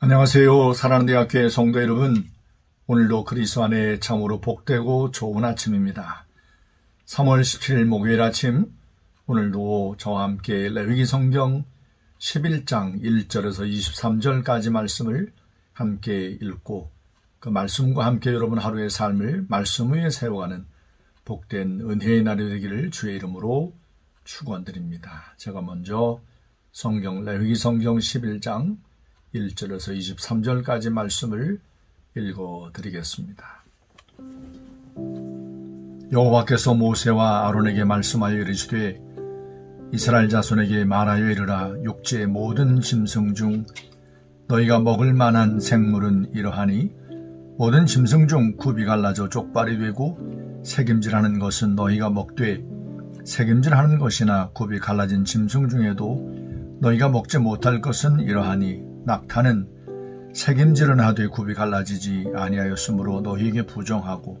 안녕하세요. 사랑하는 대학교의 성도 여러분, 오늘도 그리스도 안에 참으로 복되고 좋은 아침입니다. 3월 17일 목요일 아침, 오늘도 저와 함께 레위기 성경 11장 1절에서 23절까지 말씀을 함께 읽고 그 말씀과 함께 여러분 하루의 삶을 말씀 위에 세워가는 복된 은혜의 날이 되기를 주의 이름으로 축원드립니다. 제가 먼저 성경 레위기 성경 11장 1절에서 23절까지 말씀을 읽어드리겠습니다. 여호와께서 모세와 아론에게 말씀하여 이르시되 이스라엘 자손에게 말하여 이르라. 육지의 모든 짐승 중 너희가 먹을 만한 생물은 이러하니 모든 짐승 중 굽이 갈라져 족발이 되고 새김질하는 것은 너희가 먹되 새김질하는 것이나 굽이 갈라진 짐승 중에도 너희가 먹지 못할 것은 이러하니 낙타는 새김질은 하되 굽이 갈라지지 아니하였으므로 너희에게 부정하고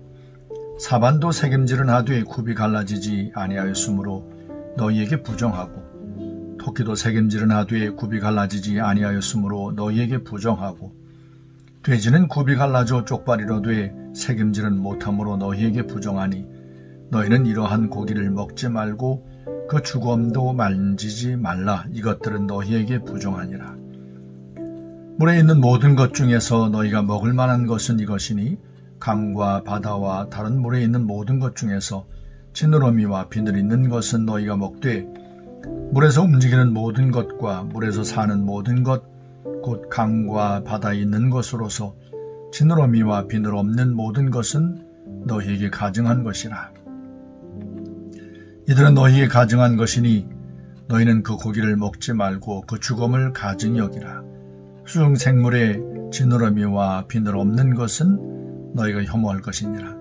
사반도 새김질은 하되 굽이 갈라지지 아니하였으므로 너희에게 부정하고 토끼도 새김질은 하되 굽이 갈라지지 아니하였으므로 너희에게 부정하고 돼지는 굽이 갈라져 쪽발이로 돼 새김질은 못함으로 너희에게 부정하니 너희는 이러한 고기를 먹지 말고 그 주검도 만지지 말라. 이것들은 너희에게 부정하니라. 물에 있는 모든 것 중에서 너희가 먹을 만한 것은 이것이니 강과 바다와 다른 물에 있는 모든 것 중에서 지느러미와 비늘 있는 것은 너희가 먹되 물에서 움직이는 모든 것과 물에서 사는 모든 것 곧 강과 바다에 있는 것으로서 지느러미와 비늘 없는 모든 것은 너희에게 가증한 것이라. 이들은 너희에게 가증한 것이니 너희는 그 고기를 먹지 말고 그 주검을 가증히 여기라. 수중 생물에 지느러미와 비늘 없는 것은 너희가 혐오할 것이니라.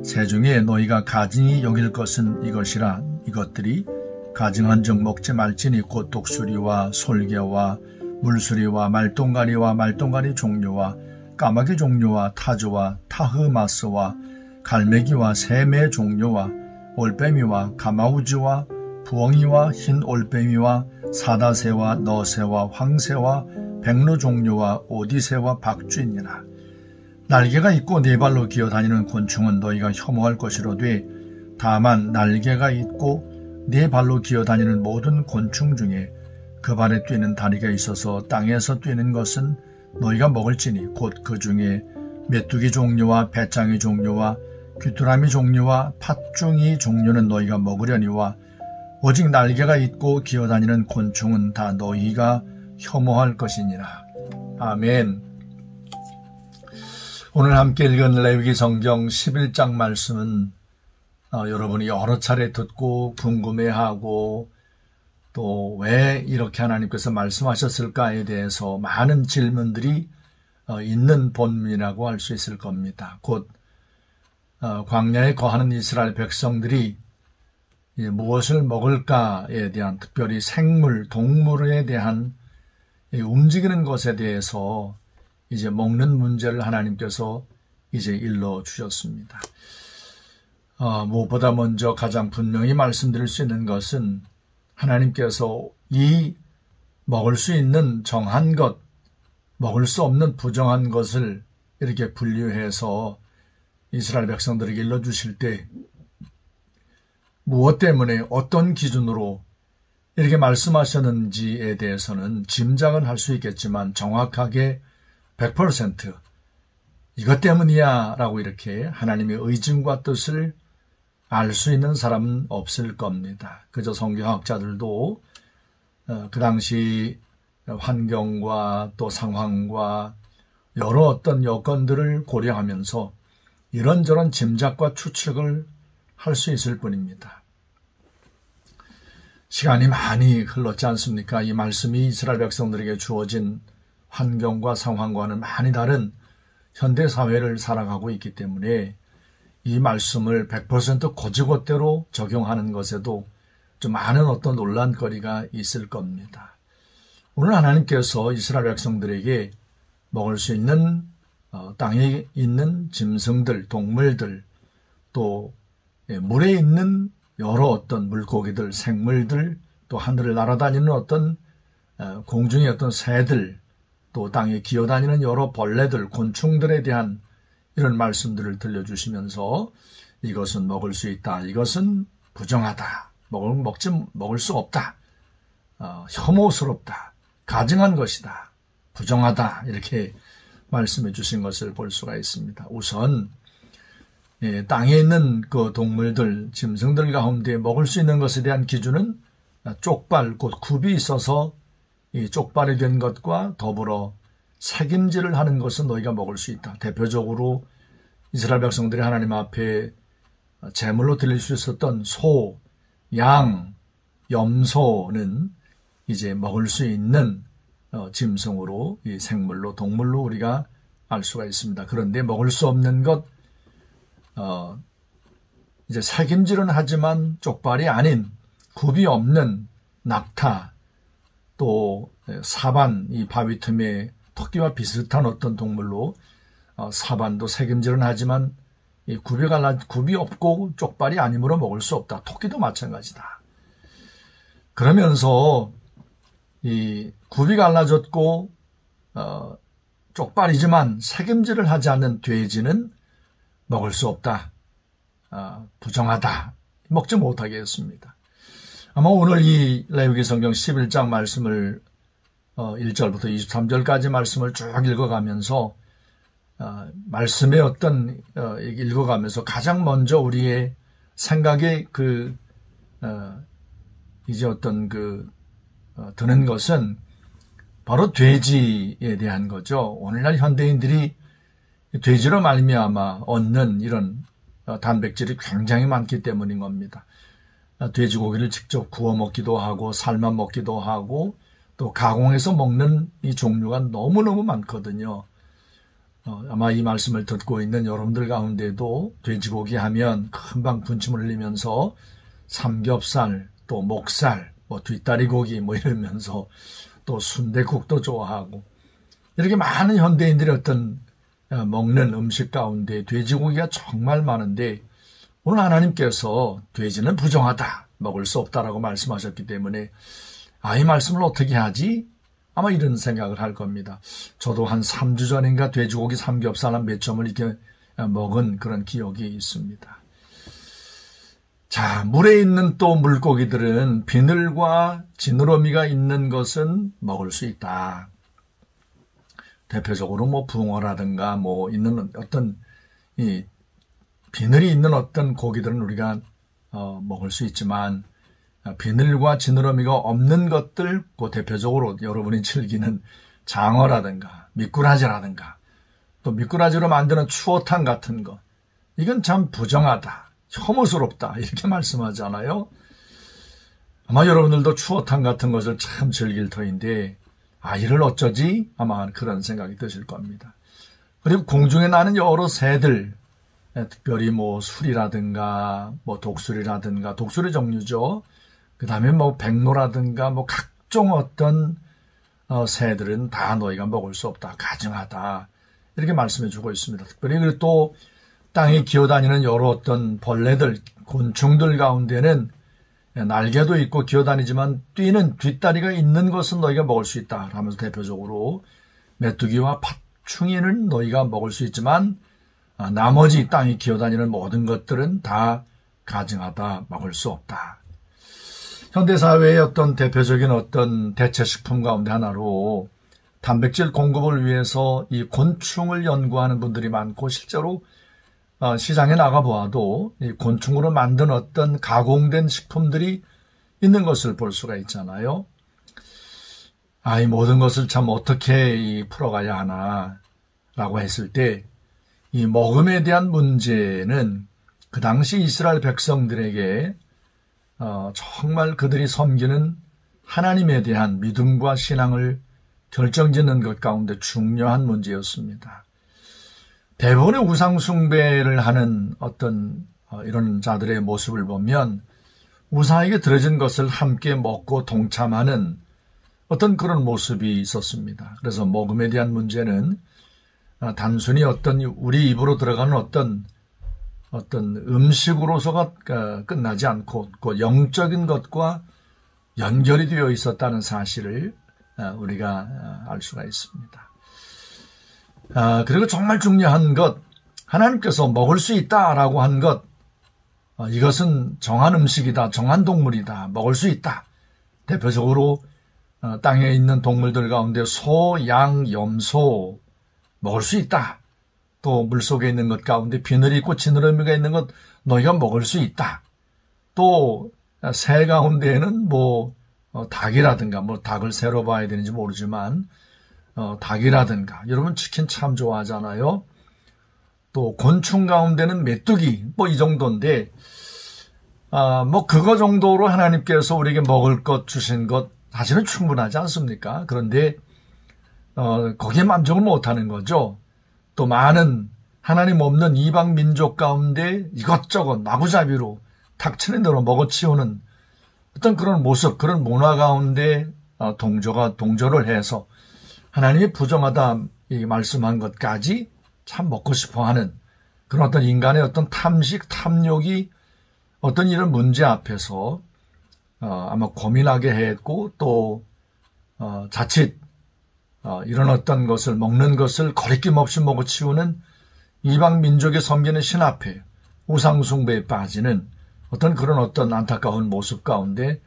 새 중에 너희가 가증히 여길 것은 이것이라. 이것들이 가증한 적 먹지 말지니 곧 독수리와 솔개와 물수리와 말똥가리 종류와 까마귀 종류와 타조와 타흐마스와 갈매기와 새매 종류와 올빼미와 가마우지와 부엉이와 흰 올빼미와 사다새와 너새와 황새와 백로 종류와 오디새와 박쥐니라. 날개가 있고 네 발로 기어다니는 곤충은 너희가 혐오할 것이로되 다만 날개가 있고 네 발로 기어다니는 모든 곤충 중에 그 발에 뛰는 다리가 있어서 땅에서 뛰는 것은 너희가 먹을지니 곧 그 중에 메뚜기 종류와 배짱이 종류와 귀뚜라미 종류와 팥중이 종류는 너희가 먹으려니와 오직 날개가 있고 기어다니는 곤충은 다 너희가 혐오할 것이니라. 아멘. 오늘 함께 읽은 레위기 성경 11장 말씀은 여러분이 여러 차례 듣고 궁금해하고 또 왜 이렇게 하나님께서 말씀하셨을까에 대해서 많은 질문들이 있는 본문이라고 할 수 있을 겁니다. 곧 광야에 거하는 이스라엘 백성들이 무엇을 먹을까에 대한, 특별히 생물, 동물에 대한 움직이는 것에 대해서 이제 먹는 문제를 하나님께서 이제 일러 주셨습니다. 무엇보다 먼저 가장 분명히 말씀드릴 수 있는 것은 하나님께서 이 먹을 수 있는 정한 것, 먹을 수 없는 부정한 것을 이렇게 분류해서 이스라엘 백성들에게 일러주실 때 무엇 때문에 어떤 기준으로 이렇게 말씀하셨는지에 대해서는 짐작은 할 수 있겠지만 정확하게 100% 이것 때문이야 라고 이렇게 하나님의 의중과 뜻을 알 수 있는 사람은 없을 겁니다. 그저 성경학자들도 그 당시 환경과 또 상황과 여러 어떤 여건들을 고려하면서 이런저런 짐작과 추측을 할 수 있을 뿐입니다. 시간이 많이 흘렀지 않습니까? 이 말씀이 이스라엘 백성들에게 주어진 환경과 상황과는 많이 다른 현대사회를 살아가고 있기 때문에 이 말씀을 100% 곧이곧대로 적용하는 것에도 좀 많은 어떤 논란거리가 있을 겁니다. 오늘 하나님께서 이스라엘 백성들에게 먹을 수 있는 땅에 있는 짐승들, 동물들, 또 물에 있는 여러 어떤 물고기들, 생물들, 또 하늘을 날아다니는 어떤 공중의 어떤 새들, 또 땅에 기어다니는 여러 벌레들, 곤충들에 대한 이런 말씀들을 들려주시면서 이것은 먹을 수 있다, 이것은 부정하다, 먹을 수 없다, 혐오스럽다, 가증한 것이다, 부정하다, 이렇게 말씀해 주신 것을 볼 수가 있습니다. 우선 땅에 있는 그 동물들, 짐승들 가운데 먹을 수 있는 것에 대한 기준은 쪽발, 곧 굽이 있어서 이 쪽발이 된 것과 더불어 색임질을 하는 것은 너희가 먹을 수 있다. 대표적으로 이스라엘 백성들이 하나님 앞에 제물로 드릴 수 있었던 소, 양, 염소는 이제 먹을 수 있는 짐승으로, 이 생물로, 동물로 우리가 알 수가 있습니다. 그런데 먹을 수 없는 것, 이제 색임질은 하지만 쪽발이 아닌 굽이 없는 낙타, 또 사반, 이 바위 틈에 토끼와 비슷한 어떤 동물로 사반도 색임질은 하지만 이 굽이 없고 쪽발이 아니므로 먹을 수 없다. 토끼도 마찬가지다. 그러면서 이 굽이 갈라졌고 쪽발이지만 색임질을 하지 않는 돼지는 먹을 수 없다. 부정하다. 먹지 못하게 했습니다. 아마 오늘 이 레위기 성경 11장 말씀을 1절부터 23절까지 말씀을 쭉 읽어가면서 말씀의 어떤 읽어가면서 가장 먼저 우리의 생각에 이제 어떤 드는 것은 바로 돼지에 대한 거죠. 오늘날 현대인들이 돼지로 말미암아 얻는 이런 단백질이 굉장히 많기 때문인 겁니다. 돼지고기를 직접 구워 먹기도 하고 삶아 먹기도 하고 또 가공해서 먹는 이 종류가 너무너무 많거든요. 아마 이 말씀을 듣고 있는 여러분들 가운데도 돼지고기 하면 금방 군침을 흘리면서 삼겹살, 또 목살, 뒷다리고기 이러면서 또 순댓국도 좋아하고 이렇게 많은 현대인들이 어떤 먹는 음식 가운데 돼지고기가 정말 많은데 오늘 하나님께서 돼지는 부정하다, 먹을 수 없다라고 말씀하셨기 때문에 이 말씀을 어떻게 하지? 아마 이런 생각을 할 겁니다. 저도 한 3주 전인가 돼지고기 삼겹살 한 몇 점을 이렇게 먹은 그런 기억이 있습니다. 자, 물에 있는 또 물고기들은 비늘과 지느러미가 있는 것은 먹을 수 있다. 대표적으로 붕어라든가 있는 어떤 이 비늘이 있는 어떤 고기들은 우리가 먹을 수 있지만 비늘과 지느러미가 없는 것들, 대표적으로 여러분이 즐기는 장어라든가 미꾸라지라든가 또 미꾸라지로 만드는 추어탕 같은 거, 이건 참 부정하다, 혐오스럽다 이렇게 말씀하잖아요. 아마 여러분들도 추어탕 같은 것을 참 즐길 터인데 이를 어쩌지? 아마 그런 생각이 드실 겁니다. 그리고 공중에 나는 여러 새들, 특별히 술이라든가 독수리라든가, 독수리 종류죠. 그 다음에 백로라든가 각종 어떤 새들은 다 너희가 먹을 수 없다, 가증하다 이렇게 말씀해 주고 있습니다. 특별히 그리고 또 땅에 기어다니는 여러 어떤 벌레들, 곤충들 가운데는 날개도 있고 기어다니지만 뛰는 뒷다리가 있는 것은 너희가 먹을 수 있다 하면서 대표적으로 메뚜기와 파충류는 너희가 먹을 수 있지만 나머지 땅에 기어다니는 모든 것들은 다 가증하다, 먹을 수 없다. 현대사회의 어떤 대표적인 어떤 대체식품 가운데 하나로 단백질 공급을 위해서 이 곤충을 연구하는 분들이 많고, 실제로 시장에 나가보아도 이 곤충으로 만든 어떤 가공된 식품들이 있는 것을 볼 수가 있잖아요. 이 모든 것을 참 어떻게 풀어가야 하나 라고 했을 때, 이 먹음에 대한 문제는 그 당시 이스라엘 백성들에게 정말 그들이 섬기는 하나님에 대한 믿음과 신앙을 결정짓는 것 가운데 중요한 문제였습니다. 대부분의 우상숭배를 하는 어떤 이런 자들의 모습을 보면 우상에게 드려진 것을 함께 먹고 동참하는 어떤 그런 모습이 있었습니다. 그래서 먹음에 대한 문제는 단순히 어떤 우리 입으로 들어가는 어떤 음식으로서가 끝나지 않고 그 영적인 것과 연결이 되어 있었다는 사실을 우리가 알 수가 있습니다. 그리고 정말 중요한 것, 하나님께서 먹을 수 있다라고 한 것, 이것은 정한 음식이다, 정한 동물이다, 먹을 수 있다. 대표적으로 땅에 있는 동물들 가운데 소, 양, 염소 먹을 수 있다. 또 물속에 있는 것 가운데 비늘이 있고 지느러미가 있는 것 너희가 먹을 수 있다. 또 새 가운데에는 닭이라든가 닭을 새로 봐야 되는지 모르지만 닭이라든가 여러분 치킨 참 좋아하잖아요. 또 곤충 가운데는 메뚜기 이 정도인데 그거 정도로 하나님께서 우리에게 먹을 것 주신 것 사실은 충분하지 않습니까? 그런데 거기에 만족을 못하는 거죠. 또 많은 하나님 없는 이방 민족 가운데 이것저것 마구잡이로 닥치는 대로 먹어치우는 어떤 그런 모습, 그런 문화 가운데 동조를 해서 하나님이 부정하다 말씀한 것까지 참 먹고 싶어하는 그런 어떤 인간의 어떤 탐식, 탐욕이 어떤 이런 문제 앞에서 아마 고민하게 했고 또 자칫 이런 어떤 것을 먹는 것을 거리낌 없이 먹어치우는 이방 민족의 섬기는 신 앞에 우상 숭배에 빠지는 어떤 안타까운 모습 가운데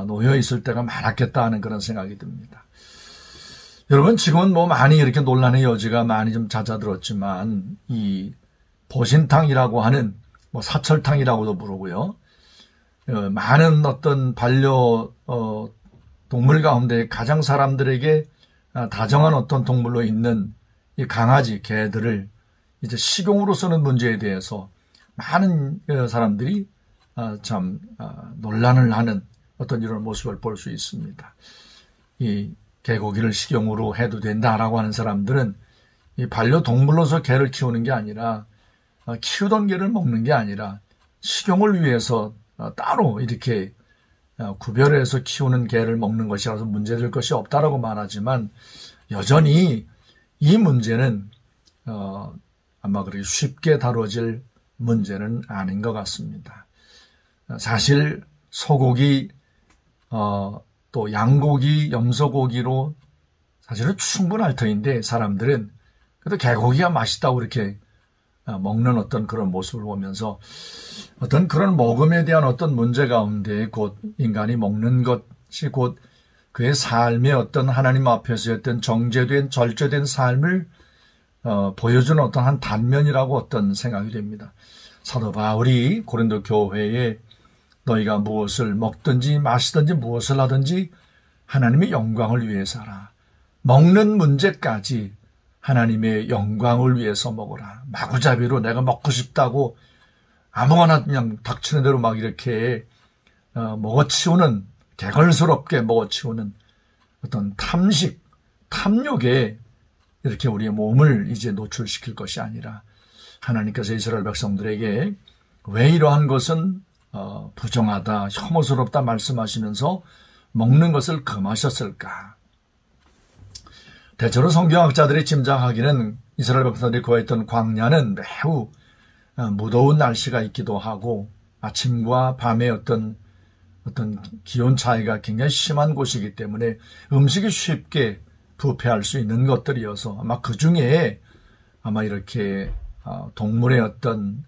놓여 있을 때가 많았겠다 하는 그런 생각이 듭니다. 여러분 지금은 많이 이렇게 논란의 여지가 많이 좀 잦아들었지만 이 보신탕이라고 하는 사철탕이라고도 부르고요. 많은 어떤 동물 가운데 가장 사람들에게 다정한 어떤 동물로 있는 이 강아지, 개들을 이제 식용으로 쓰는 문제에 대해서 많은 사람들이 참 논란을 하는 어떤 이런 모습을 볼 수 있습니다. 이 개고기를 식용으로 해도 된다라고 하는 사람들은 이 반려동물로서 개를 키우는 게 아니라 키우던 개를 먹는 게 아니라 식용을 위해서 따로 이렇게 구별해서 키우는 개를 먹는 것이라서 문제될 것이 없다라고 말하지만 여전히 이 문제는 아마 그렇게 쉽게 다뤄질 문제는 아닌 것 같습니다. 사실 소고기, 또 양고기, 염소고기로 사실은 충분할 터인데 사람들은 그래도 개고기가 맛있다고 이렇게 먹는 어떤 그런 모습을 보면서 어떤 그런 먹음에 대한 어떤 문제 가운데 곧 인간이 먹는 것이 곧 그의 삶의 어떤 하나님 앞에서의 어떤 정죄된 절제된 삶을 보여주는 어떤 한 단면이라고 어떤 생각이 됩니다. 사도 바울이 고린도 교회에 너희가 무엇을 먹든지 마시든지 무엇을 하든지 하나님의 영광을 위해서 하라. 먹는 문제까지 하나님의 영광을 위해서 먹어라. 마구잡이로 내가 먹고 싶다고 아무거나 그냥 닥치는 대로 막 이렇게 먹어치우는, 개걸스럽게 먹어치우는 어떤 탐식, 탐욕에 이렇게 우리의 몸을 이제 노출시킬 것이 아니라 하나님께서 이스라엘 백성들에게 왜 이러한 것은 부정하다, 혐오스럽다 말씀하시면서 먹는 것을 금하셨을까? 대체로 성경학자들이 짐작하기는 이스라엘 백성들이 거했던 광야는 매우 무더운 날씨가 있기도 하고 아침과 밤의 어떤 기온 차이가 굉장히 심한 곳이기 때문에 음식이 쉽게 부패할 수 있는 것들이어서 아마 그 중에 아마 이렇게 동물의 어떤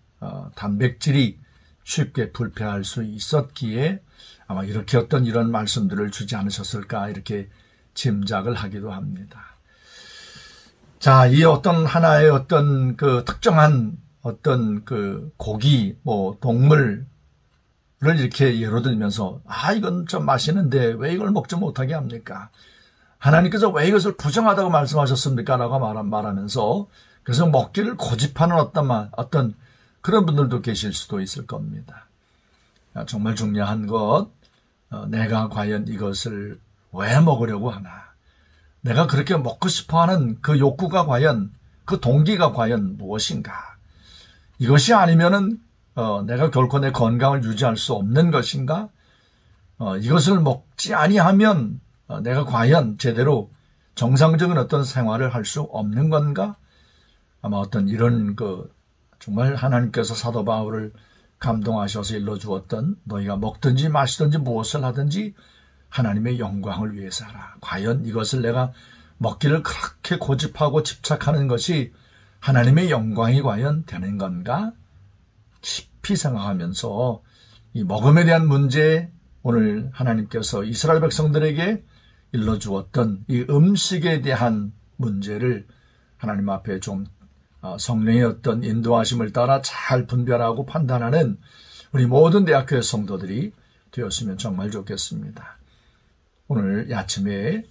단백질이 쉽게 불패할 수 있었기에 아마 이렇게 이런 말씀들을 주지 않으셨을까 이렇게 짐작을 하기도 합니다. 자, 이 어떤 하나의 어떤 그 특정한 어떤 그 고기, 동물을 이렇게 예로 들면서 이건 좀 맛있는데 왜 이걸 먹지 못하게 합니까? 하나님께서 왜 이것을 부정하다고 말씀하셨습니까? 라고 말하면서 그래서 먹기를 고집하는 어떤 그런 분들도 계실 수도 있을 겁니다. 정말 중요한 것, 내가 과연 이것을 왜 먹으려고 하나? 내가 그렇게 먹고 싶어하는 그 욕구가 과연, 그 동기가 과연 무엇인가? 이것이 아니면은 내가 결코 내 건강을 유지할 수 없는 것인가? 이것을 먹지 아니하면 내가 과연 제대로 정상적인 어떤 생활을 할 수 없는 건가? 아마 이런 정말 하나님께서 사도 바울을 감동하셔서 일러주었던 너희가 먹든지 마시든지 무엇을 하든지 하나님의 영광을 위해서 하라. 과연 이것을 내가 먹기를 그렇게 고집하고 집착하는 것이 하나님의 영광이 과연 되는 건가? 깊이 생각하면서 이 먹음에 대한 문제, 오늘 하나님께서 이스라엘 백성들에게 일러주었던 이 음식에 대한 문제를 하나님 앞에 좀 성령의 어떤 인도하심을 따라 잘 분별하고 판단하는 우리 모든 대학교의 성도들이 되었으면 정말 좋겠습니다. 오늘 아침에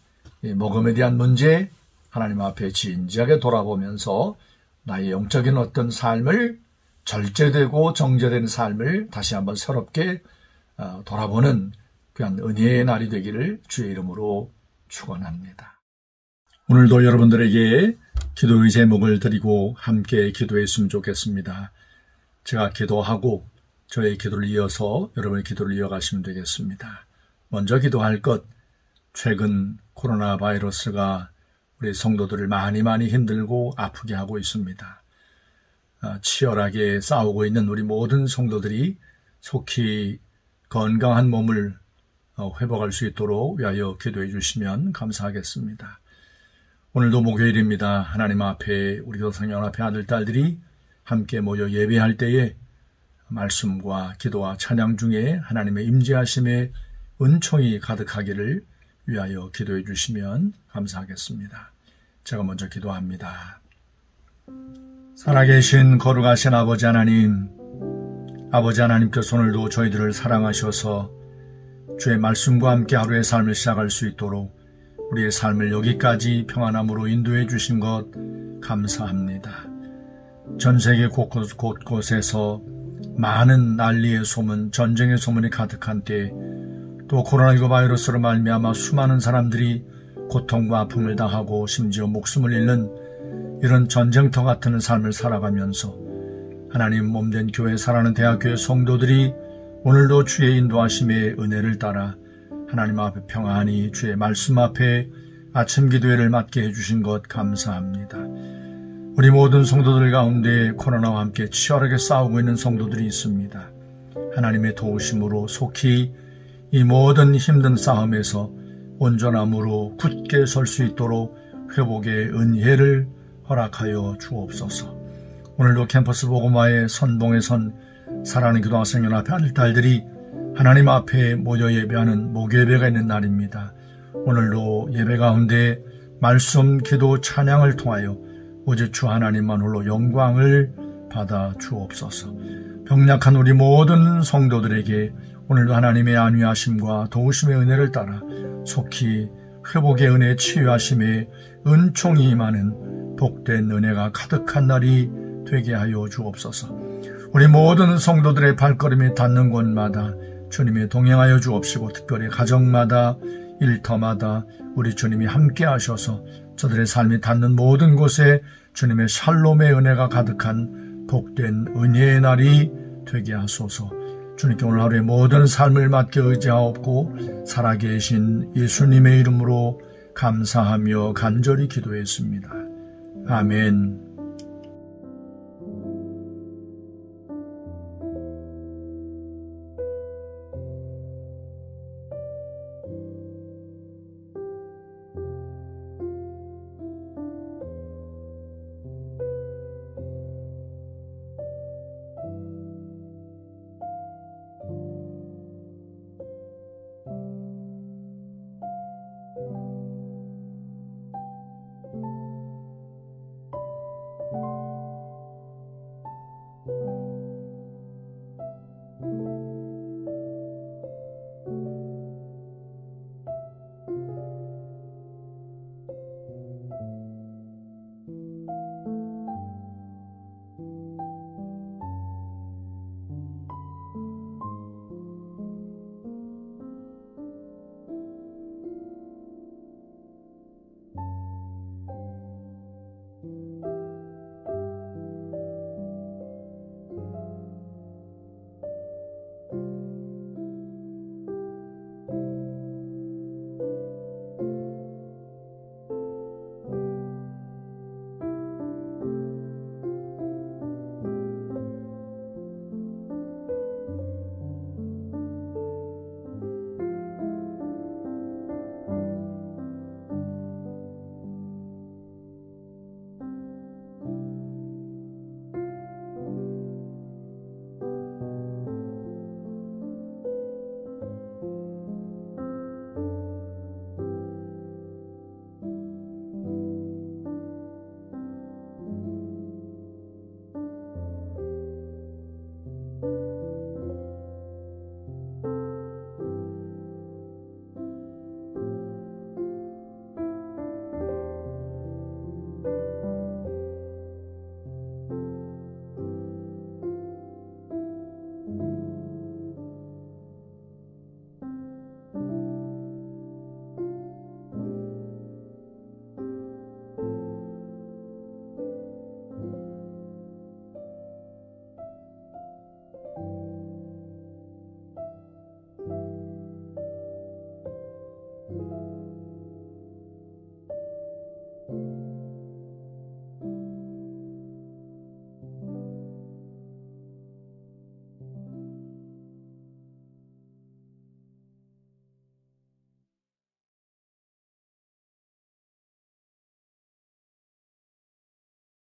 먹음에 대한 문제 하나님 앞에 진지하게 돌아보면서 나의 영적인 어떤 삶을 절제되고 정제된 삶을 다시 한번 새롭게 돌아보는 귀한 은혜의 날이 되기를 주의 이름으로 축원합니다. 오늘도 여러분들에게 기도의 제목을 드리고 함께 기도했으면 좋겠습니다. 제가 기도하고 저의 기도를 이어서 여러분의 기도를 이어가시면 되겠습니다. 먼저 기도할 것, 최근 코로나 바이러스가 우리 성도들을 많이 힘들고 아프게 하고 있습니다. 치열하게 싸우고 있는 우리 모든 성도들이 속히 건강한 몸을 회복할 수 있도록 위하여 기도해 주시면 감사하겠습니다. 오늘도 목요일입니다. 하나님 앞에 우리 교성연합회 아들, 딸들이 함께 모여 예배할 때에 말씀과 기도와 찬양 중에 하나님의 임재하심의 은총이 가득하기를 위하여 기도해 주시면 감사하겠습니다. 제가 먼저 기도합니다. 살아계신 거룩하신 아버지 하나님, 아버지 하나님께서 오늘도 저희들을 사랑하셔서 주의 말씀과 함께 하루의 삶을 시작할 수 있도록 우리의 삶을 여기까지 평안함으로 인도해 주신 것 감사합니다. 전 세계 곳곳에서 많은 난리의 소문, 전쟁의 소문이 가득한 때, 또 코로나19 바이러스로 말미암아 수많은 사람들이 고통과 아픔을 당하고 심지어 목숨을 잃는 이런 전쟁터 같은 삶을 살아가면서 하나님 몸된 교회 살아가는 대학교의 성도들이 오늘도 주의 인도하심의 은혜를 따라 하나님 앞에 평안히 주의 말씀 앞에 아침 기도회를 맡게 해주신 것 감사합니다. 우리 모든 성도들 가운데 코로나와 함께 치열하게 싸우고 있는 성도들이 있습니다. 하나님의 도우심으로 속히 이 모든 힘든 싸움에서 온전함으로 굳게 설 수 있도록 회복의 은혜를 허락하여 주옵소서. 오늘도 캠퍼스 복음화의 선봉에 선 사랑하는 기도학생 연합회 아들, 딸들이 하나님 앞에 모여 예배하는 목요예배가 있는 날입니다. 오늘도 예배 가운데 말씀, 기도, 찬양을 통하여 오직 주 하나님만 홀로 영광을 받아 주옵소서. 병약한 우리 모든 성도들에게 오늘도 하나님의 안위하심과 도우심의 은혜를 따라 속히 회복의 은혜, 치유하심의 은총이 임하는 복된 은혜가 가득한 날이 되게 하여 주옵소서. 우리 모든 성도들의 발걸음이 닿는 곳마다 주님이 동행하여 주옵시고, 특별히 가정마다 일터마다 우리 주님이 함께 하셔서 저들의 삶이 닿는 모든 곳에 주님의 샬롬의 은혜가 가득한 복된 은혜의 날이 되게 하소서. 주님께 오늘 하루의 모든 삶을 맡겨 의지하옵고 살아계신 예수님의 이름으로 감사하며 간절히 기도했습니다. 아멘.